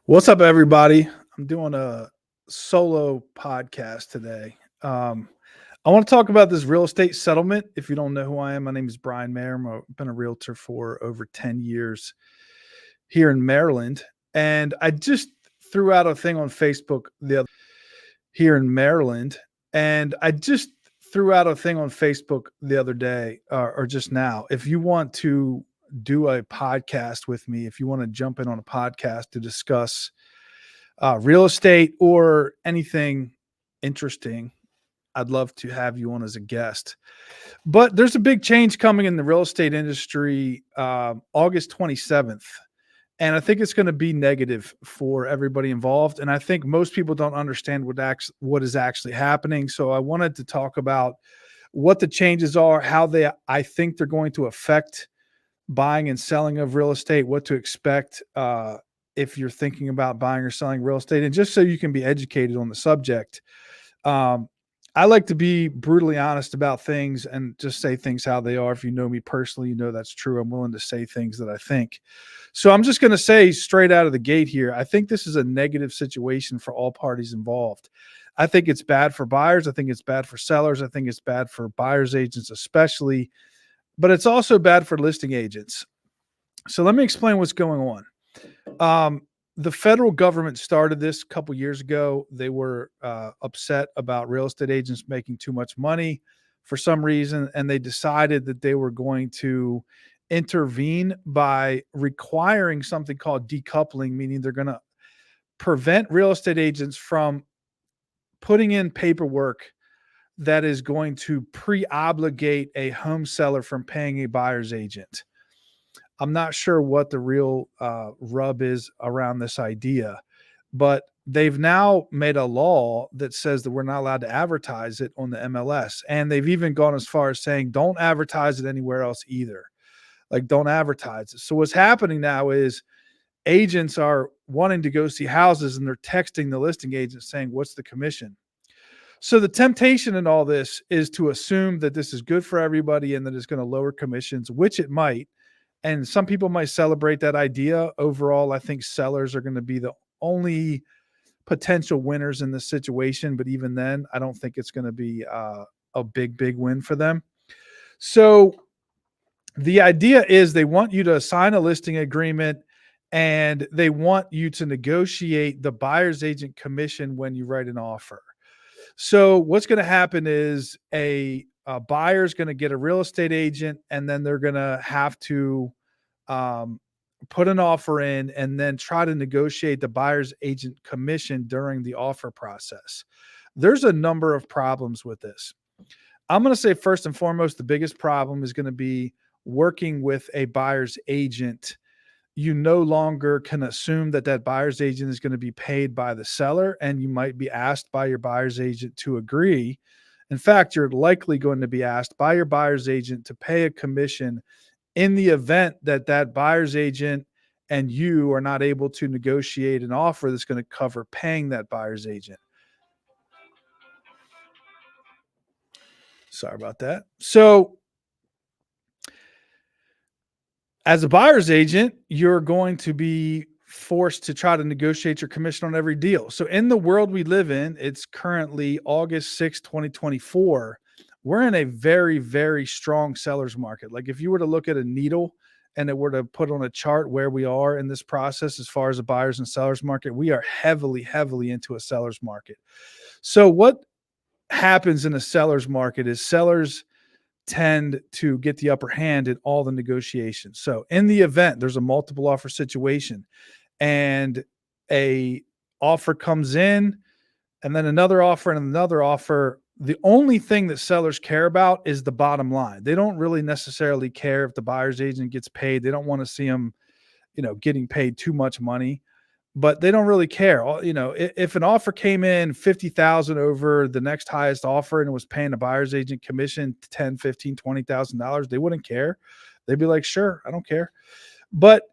What's up, everybody? I'm doing a solo podcast today. I want to talk about this real estate settlement. If you don't know who I am, my name is Brian Mayer. I've been a realtor for over 10 years here in Maryland. And I just threw out a thing on Facebook the other here in Maryland. And I just threw out a thing on Facebook the other day or just now. If you want to do a podcast with me, if you want to jump in on a podcast to discuss real estate or anything interesting, I'd love to have you on as a guest. But there's a big change coming in the real estate industry August 27th. And I think it's going to be negative for everybody involved. And I think most people don't understand what is actually happening. So I wanted to talk about what the changes are, how I think they're going to affect buying and selling of real estate, what to expect if you're thinking about buying or selling real estate, and just so you can be educated on the subject. Um, I like to be brutally honest about things and just say things how they are. If you know me personally, you know that's true. I'm willing to say things that I think. So I'm just going to say straight out of the gate here, I think this is a negative situation for all parties involved. I think it's bad for buyers. I think it's bad for sellers. I think it's bad for buyers agents, especially, but it's also bad for listing agents. So let me explain what's going on. The federal government started this a couple years ago. They were upset about real estate agents making too much money for some reason, and they decided that they were going to intervene by requiring something called decoupling, meaning they're going to prevent real estate agents from putting in paperwork that is going to pre-obligate a home seller from paying a buyer's agent. I'm not sure what the real rub is around this idea, but they've now made a law that says that we're not allowed to advertise it on the MLS. And they've even gone as far as saying, don't advertise it anywhere else either. Like, don't advertise it. So what's happening now is agents are wanting to go see houses and they're texting the listing agent saying, what's the commission? So the temptation in all this is to assume that this is good for everybody and that it's going to lower commissions, which it might. And some people might celebrate that idea. Overall, I think sellers are going to be the only potential winners in this situation. But even then, I don't think it's going to be a big win for them. So the idea is they want you to sign a listing agreement and they want you to negotiate the buyer's agent commission when you write an offer. So what's going to happen is a buyer is going to get a real estate agent, and then they're going to have to put an offer in and then try to negotiate the buyer's agent commission during the offer process. There's a number of problems with this. I'm going to say first and foremost, the biggest problem is going to be working with a buyer's agent. You no longer can assume that that buyer's agent is going to be paid by the seller, and you might be asked by your buyer's agent to agree. In fact, you're likely going to be asked by your buyer's agent to pay a commission in the event that that buyer's agent and you are not able to negotiate an offer that's going to cover paying that buyer's agent. Sorry about that. So as a buyer's agent, you're going to be forced to try to negotiate your commission on every deal. So in the world we live in, it's currently August 6th, 2024. We're in a very strong seller's market. Like, if you were to look at a needle and it were to put on a chart where we are in this process as far as a buyer's and seller's market, we are heavily into a seller's market. So what happens in a seller's market is sellers tend to get the upper hand in all the negotiations. So in the event there's a multiple offer situation and a offer comes in and then another offer and another offer, the only thing that sellers care about is the bottom line. They don't really necessarily care if the buyer's agent gets paid. They don't want to see them, getting paid too much money, but they don't really care. If an offer came in 50,000 over the next highest offer and it was paying a buyer's agent commission 10, 15, $20,000, they wouldn't care. They'd be like, sure, I don't care. But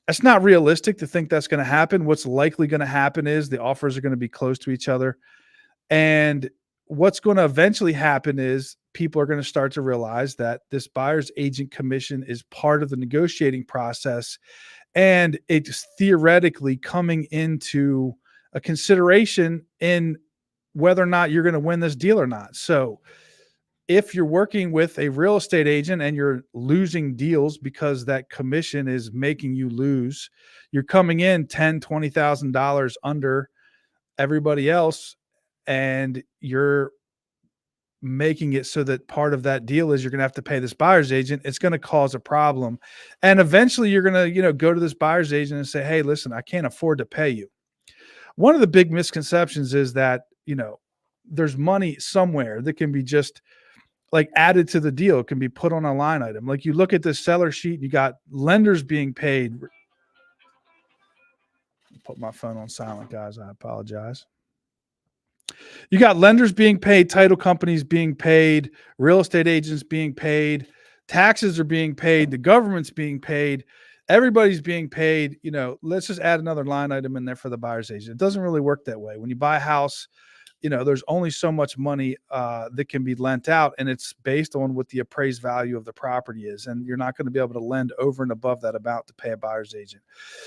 it's not realistic to think that's going to happen. What's likely going to happen is the offers are going to be close to each other. And what's going to eventually happen is people are going to start to realize that this buyer's agent commission is part of the negotiating process. And it's theoretically coming into a consideration in whether or not you're going to win this deal or not. So if you're working with a real estate agent and you're losing deals because that commission is making you lose, you're coming in $10,000, $20,000 under everybody else, and you're making it so that part of that deal is you're going to have to pay this buyer's agent. It's going to cause a problem. And eventually you're going to, go to this buyer's agent and say, "Hey, listen, I can't afford to pay you." One of the big misconceptions is that, there's money somewhere that can be just like added to the deal. It can be put on a line item. Like you look at this seller sheet, you got lenders being paid. Put my phone on silent, guys. I apologize. You got lenders being paid, title companies being paid, real estate agents being paid, taxes are being paid, the government's being paid, everybody's being paid. Let's just add another line item in there for the buyer's agent. It doesn't really work that way. When you buy a house, there's only so much money that can be lent out, and it's based on what the appraised value of the property is. And you're not going to be able to lend over and above that amount to pay a buyer's agent.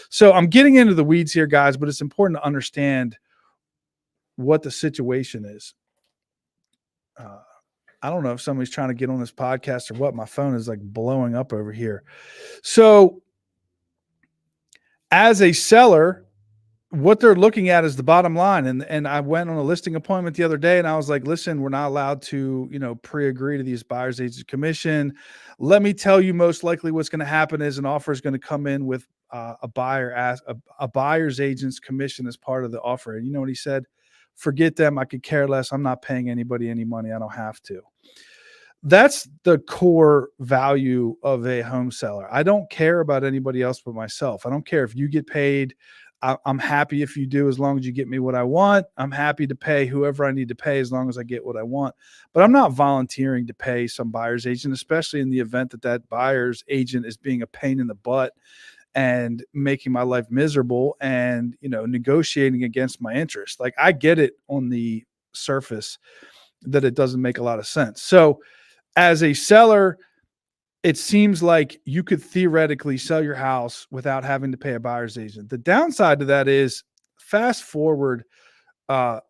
So I'm getting into the weeds here, guys, but it's important to understand what the situation is. I don't know if somebody's trying to get on this podcast or what. My phone is like blowing up over here. So as a seller, what they're looking at is the bottom line. And I went on a listing appointment the other day and I was like, "Listen, we're not allowed to, pre-agree to these buyer's agent commission. Let me tell you, most likely what's going to happen is an offer is going to come in with a buyer's agent's commission as part of the offer." And you know what he said? "Forget them. I could care less. I'm not paying anybody any money. I don't have to." That's the core value of a home seller. I don't care about anybody else but myself. I don't care if you get paid. I'm happy if you do, as long as you get me what I want. I'm happy to pay whoever I need to pay as long as I get what I want. But I'm not volunteering to pay some buyer's agent, especially in the event that that buyer's agent is being a pain in the butt and making my life miserable and, negotiating against my interest. Like, I get it on the surface that it doesn't make a lot of sense. So as a seller, it seems like you could theoretically sell your house without having to pay a buyer's agent. The downside to that is, fast forward, a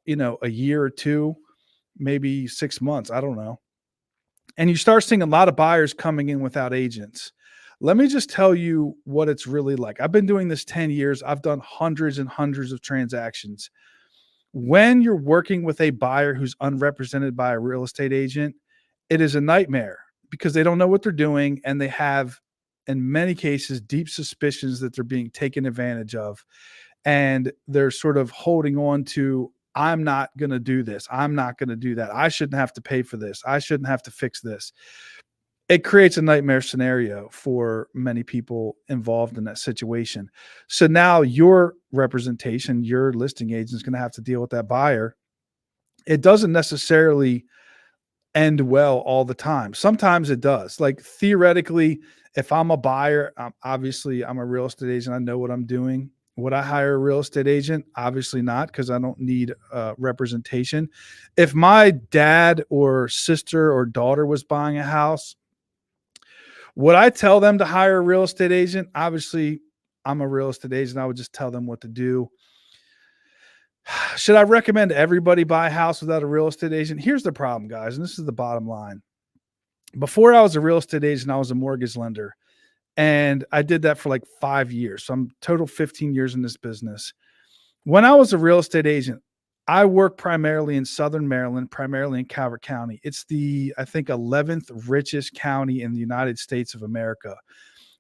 year or two, maybe 6 months, I don't know, and you start seeing a lot of buyers coming in without agents. Let me just tell you what it's really like. I've been doing this 10 years. I've done hundreds and hundreds of transactions. When you're working with a buyer who's unrepresented by a real estate agent, it is a nightmare because they don't know what they're doing, and they have, in many cases, deep suspicions that they're being taken advantage of. And they're sort of holding on to, "I'm not going to do this. I'm not going to do that. I shouldn't have to pay for this. I shouldn't have to fix this." It creates a nightmare scenario for many people involved in that situation. So now your representation, your listing agent, is going to have to deal with that buyer. It doesn't necessarily end well all the time. Sometimes it does. Like, theoretically, if I'm a buyer, obviously I'm a real estate agent. I know what I'm doing. Would I hire a real estate agent? Obviously not, because I don't need representation. If my dad or sister or daughter was buying a house, would I tell them to hire a real estate agent? Obviously, I'm a real estate agent. I would just tell them what to do. Should I recommend everybody buy a house without a real estate agent? Here's the problem, guys, and this is the bottom line. Before I was a real estate agent, I was a mortgage lender, and I did that for like 5 years. So I'm total 15 years in this business. When I was a real estate agent, I worked primarily in Southern Maryland, primarily in Calvert County. It's the, I think, 11th richest county in the United States of America.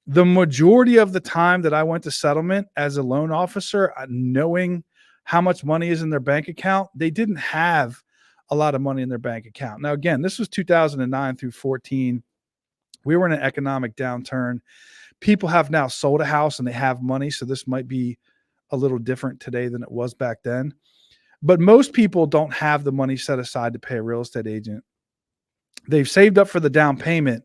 The majority of the time that I went to settlement as a loan officer, knowing how much money is in their bank account, they didn't have a lot of money in their bank account. Now, again, this was 2009 through 14. We were in an economic downturn. People have now sold a house and they have money, so this might be a little different today than it was back then. But most people don't have the money set aside to pay a real estate agent. They've saved up for the down payment,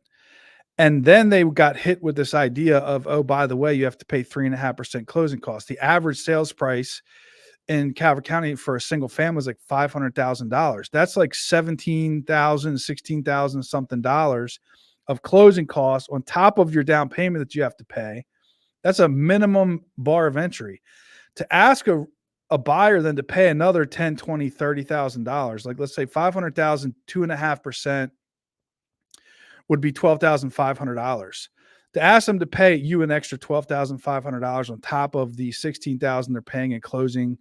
and then they got hit with this idea of, "Oh, by the way, you have to pay 3.5% closing costs." The average sales price in Calvert County for a single family is like $500,000. That's like $17,000, $16,000 something dollars of closing costs on top of your down payment that you have to pay. That's a minimum bar of entry. To ask a buyer then to pay another 10, 20, $30,000, like let's say 500,000, 2.5% would be $12,500. To ask them to pay you an extra $12,500 on top of the 16,000 they're paying in closing,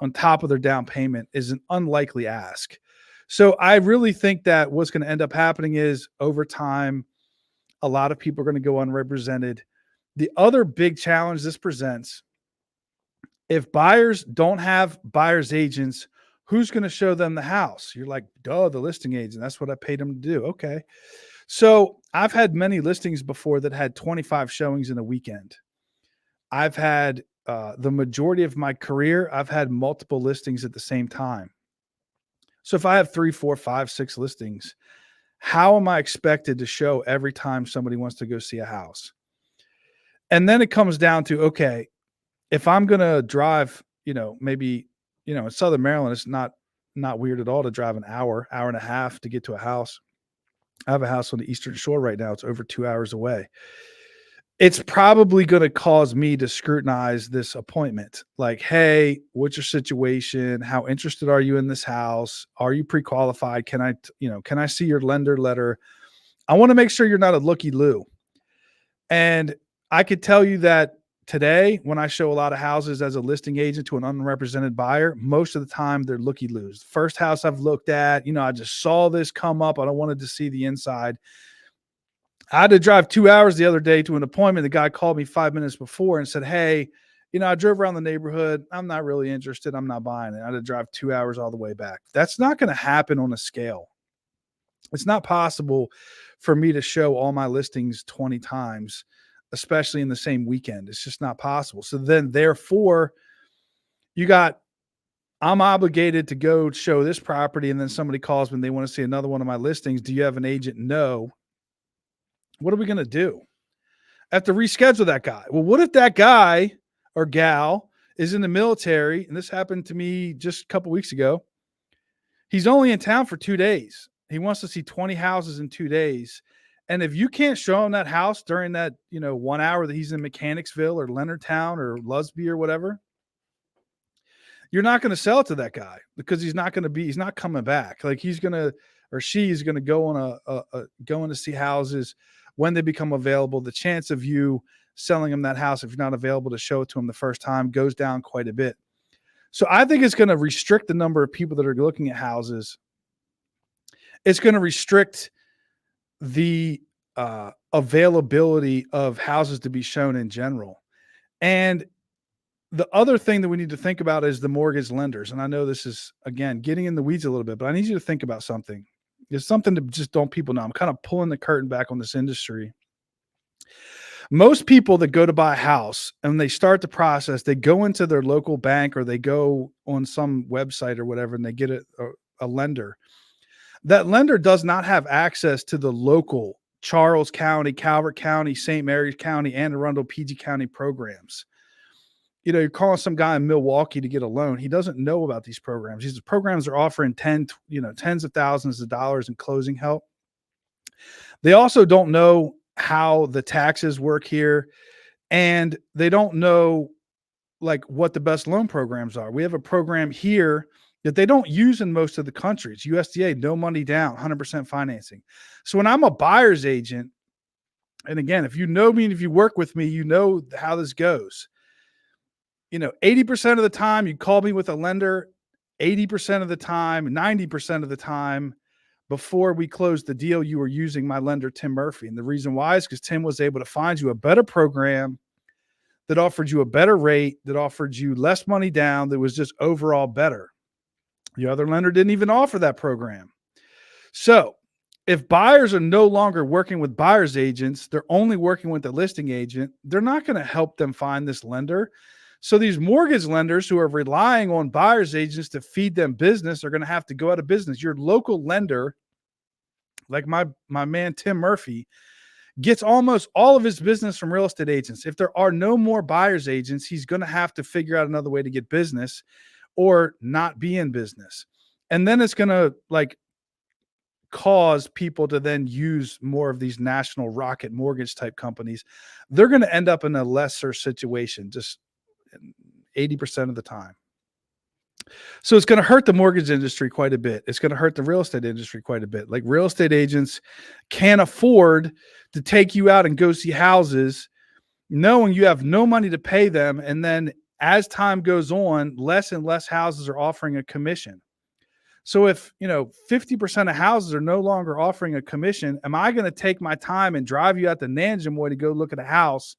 on top of their down payment, is an unlikely ask. So I really think that what's going to end up happening is over time, a lot of people are going to go unrepresented. The other big challenge this presents, if buyers don't have buyer's agents, who's going to show them the house? You're like, duh, the listing agent. That's what I paid them to do. Okay. So I've had many listings before that had 25 showings in a weekend. I've had the majority of my career, I've had multiple listings at the same time. So if I have 3, 4, 5, 6 listings, how am I expected to show every time somebody wants to go see a house? And then it comes down to, okay, if I'm going to drive, maybe, in Southern Maryland, it's not weird at all to drive an hour, hour and a half to get to a house. I have a house on the Eastern Shore right now. It's over 2 hours away. It's probably going to cause me to scrutinize this appointment. Like, hey, what's your situation? How interested are you in this house? Are you pre-qualified? Can I see your lender letter? I want to make sure you're not a looky-loo. And I could tell you that today, when I show a lot of houses as a listing agent to an unrepresented buyer, most of the time they're looky-loos. First house I've looked at, I just saw this come up. I wanted to see the inside. I had to drive 2 hours the other day to an appointment. The guy called me 5 minutes before and said, hey, I drove around the neighborhood. I'm not really interested. I'm not buying it. I had to drive 2 hours all the way back. That's not going to happen on a scale. It's not possible for me to show all my listings 20 times, especially in the same weekend. It's just not possible. So then therefore I'm obligated to go show this property. And then somebody calls me and they want to see another one of my listings. Do you have an agent? No. What are we going to do? I have to reschedule that guy. Well, what if that guy or gal is in the military? And this happened to me just a couple weeks ago. He's only in town for 2 days. He wants to see 20 houses in 2 days. And if you can't show him that house during that, 1 hour that he's in Mechanicsville or Leonardtown or Lusby or whatever, you're not going to sell it to that guy because he's not coming back. Like she's going to go on going to see houses when they become available. The chance of you selling him that house, if you're not available to show it to him the first time, goes down quite a bit. So I think it's going to restrict the number of people that are looking at houses. It's going to restrict the availability of houses to be shown in general. And the other thing that we need to think about is the mortgage lenders. And I know this is, again, getting in the weeds a little bit, but I need you to think about something. It's something to just don't people know. I'm kind of pulling the curtain back on this industry. Most people that go to buy a house and they start the process, they go into their local bank or they go on some website or whatever, and they get a lender. That lender does not have access to the local Charles County, Calvert County, St. Mary's County, Anne Arundel, PG County programs. You're calling some guy in Milwaukee to get a loan. He doesn't know about these programs. These programs are offering tens of thousands of dollars in closing help. They also don't know how the taxes work here, and they don't know what the best loan programs are. We have a program here that they don't use in most of the countries. USDA, no money down, 100% financing. So when I'm a buyer's agent, and again, if you know me and if you work with me, you know how this goes. 80% of the time you call me with a lender, 80% of the time, 90% of the time before we closed the deal, you were using my lender, Tim Murphy. And the reason why is because Tim was able to find you a better program that offered you a better rate, that offered you less money down, that was just overall better. The other lender didn't even offer that program. So if buyers are no longer working with buyer's agents, they're only working with the listing agent, they're not going to help them find this lender. So these mortgage lenders who are relying on buyer's agents to feed them business are going to have to go out of business. Your local lender, like my man Tim Murphy, gets almost all of his business from real estate agents. If there are no more buyer's agents, he's going to have to figure out another way to get business or not be in business. And then it's going to cause people to then use more of these national rocket mortgage type companies, they're going to end up in a lesser situation just 80% of the time. So it's going to hurt the mortgage industry quite a bit. It's going to hurt the real estate industry quite a bit. Like, real estate agents can't afford to take you out and go see houses knowing you have no money to pay them. And then as time goes on, less and less houses are offering a commission. So if, 50% of houses are no longer offering a commission, am I going to take my time and drive you out to Nanjamoy to go look at a house?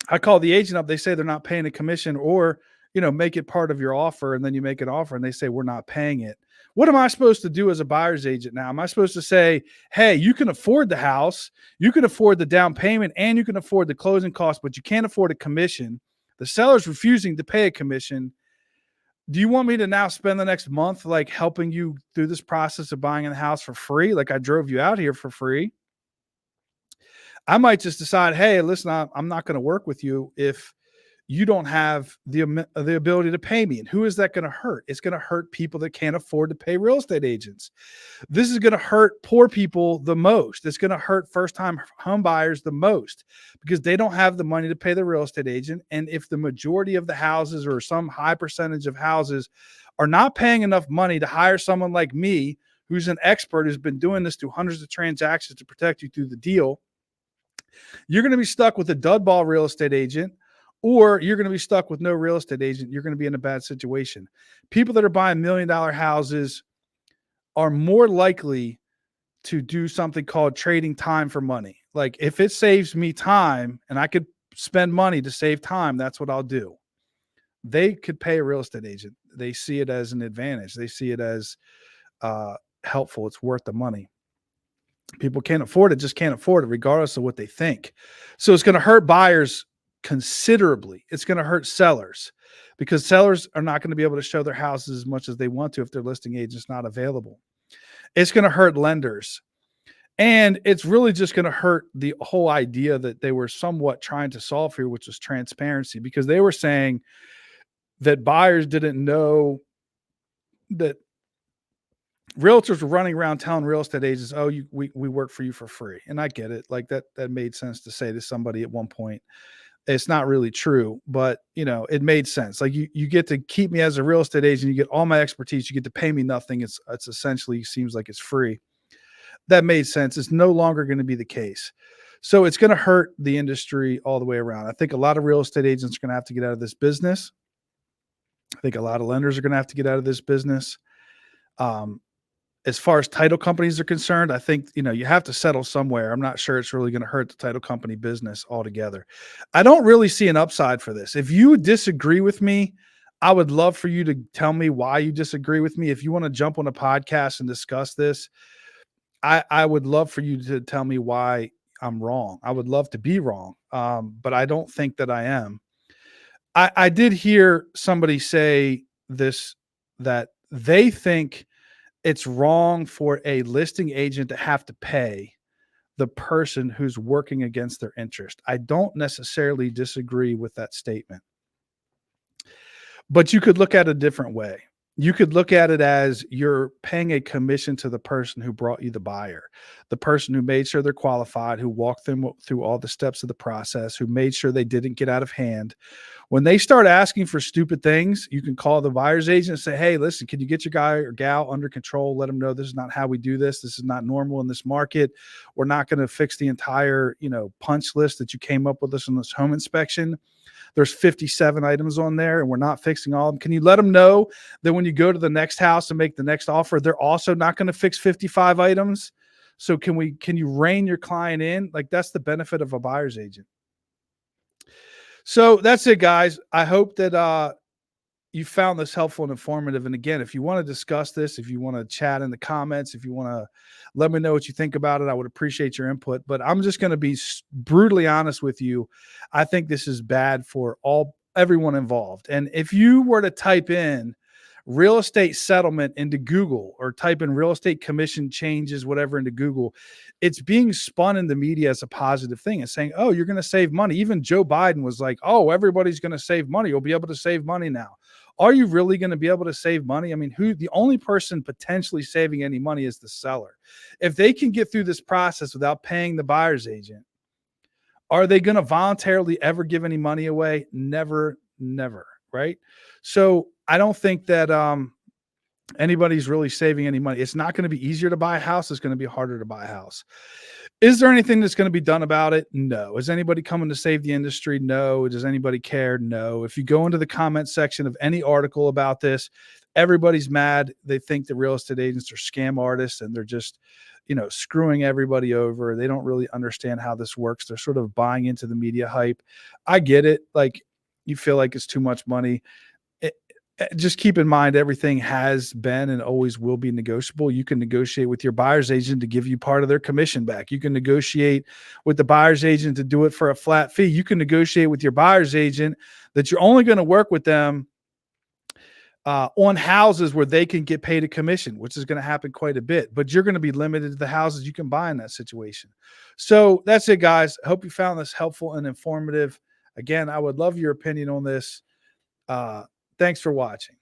I call the agent up. They say they're not paying a commission, or, make it part of your offer. And then you make an offer and they say, we're not paying it. What am I supposed to do as a buyer's agent now? Am I supposed to say, hey, you can afford the house, you can afford the down payment, and you can afford the closing costs, but you can't afford a commission. The seller's refusing to pay a commission. Do you want me to now spend the next month like helping you through this process of buying a house for free? Like, I drove you out here for free. I might just decide, hey, listen, I'm not going to work with you if you don't have the ability to pay me. And who is that going to hurt? It's going to hurt people that can't afford to pay real estate agents. This is going to hurt poor people the most. It's going to hurt first-time home buyers the most because they don't have the money to pay the real estate agent. And if the majority of the houses, or some high percentage of houses, are not paying enough money to hire someone like me, who's an expert, who's been doing this through hundreds of transactions to protect you through the deal, you're going to be stuck with a dudball real estate agent, or you're going to be stuck with no real estate agent. You're going to be in a bad situation. People that are buying $1 million houses are more likely to do something called trading time for money. Like, if it saves me time and I could spend money to save time, that's what I'll do. They could pay a real estate agent. They see it as an advantage. They see it as helpful. It's worth the money. People can't afford it, just can't afford it, regardless of what they think. So it's going to hurt buyers considerably. It's going to hurt sellers because sellers are not going to be able to show their houses as much as they want to if their listing agent's not available. It's going to hurt lenders. And it's really just going to hurt the whole idea that they were somewhat trying to solve here, which was transparency, because they were saying that buyers didn't know that realtors were running around telling real estate agents, oh, we work for you for free. And I get it. Like, that made sense to say to somebody at one point. It's not really true, but it made sense. Like, you get to keep me as a real estate agent. You get all my expertise. You get to pay me nothing. It's essentially seems like it's free. That made sense. It's no longer going to be the case. So it's going to hurt the industry all the way around. I think a lot of real estate agents are going to have to get out of this business. I think a lot of lenders are going to have to get out of this business. As far as title companies are concerned, I think, you have to settle somewhere. I'm not sure it's really going to hurt the title company business altogether. I don't really see an upside for this. If you disagree with me, I would love for you to tell me why you disagree with me. If you want to jump on a podcast and discuss this, I would love for you to tell me why I'm wrong. I would love to be wrong, but I don't think that I am. I did hear somebody say this, that they think it's wrong for a listing agent to have to pay the person who's working against their interest. I don't necessarily disagree with that statement, but you could look at it a different way. You could look at it as you're paying a commission to the person who brought you the buyer, the person who made sure they're qualified, who walked them through all the steps of the process, who made sure they didn't get out of hand. When they start asking for stupid things, you can call the buyer's agent and say, hey, listen, can you get your guy or gal under control? Let them know this is not how we do this. This is not normal in this market. We're not going to fix the entire, punch list that you came up with us in this home inspection. There's 57 items on there and we're not fixing all of them. Can you let them know that when you go to the next house and make the next offer, they're also not going to fix 55 items? So can you rein your client in? Like, that's the benefit of a buyer's agent. So that's it, guys. I hope that you found this helpful and informative. And again, if you want to discuss this, if you want to chat in the comments, if you want to let me know what you think about it, I would appreciate your input. But I'm just going to be brutally honest with you. I think this is bad for everyone involved. And if you were to type in real estate settlement into Google or type in real estate commission changes, whatever into Google, it's being spun in the media as a positive thing and saying, oh, you're going to save money. Even Joe Biden was like, oh, everybody's going to save money. You'll be able to save money now. Are you really going to be able to save money? I mean, the only person potentially saving any money is the seller. If they can get through this process without paying the buyer's agent, are they going to voluntarily ever give any money away? Never, never. Right. So I don't think that anybody's really saving any money. It's not going to be easier to buy a house. It's going to be harder to buy a house. Is there anything that's going to be done about it? No. Is anybody coming to save the industry? No. Does anybody care? No. If you go into the comment section of any article about this, everybody's mad. They think the real estate agents are scam artists and they're just, screwing everybody over. They don't really understand how this works. They're sort of buying into the media hype. I get it. Like, you feel like it's too much money. Just keep in mind, everything has been and always will be negotiable. You can negotiate with your buyer's agent to give you part of their commission back. You can negotiate with the buyer's agent to do it for a flat fee. You can negotiate with your buyer's agent that you're only going to work with them on houses where they can get paid a commission, which is going to happen quite a bit, but you're going to be limited to the houses you can buy in that situation. So that's it, guys. I hope you found this helpful and informative. Again, I would love your opinion on this. Thanks for watching.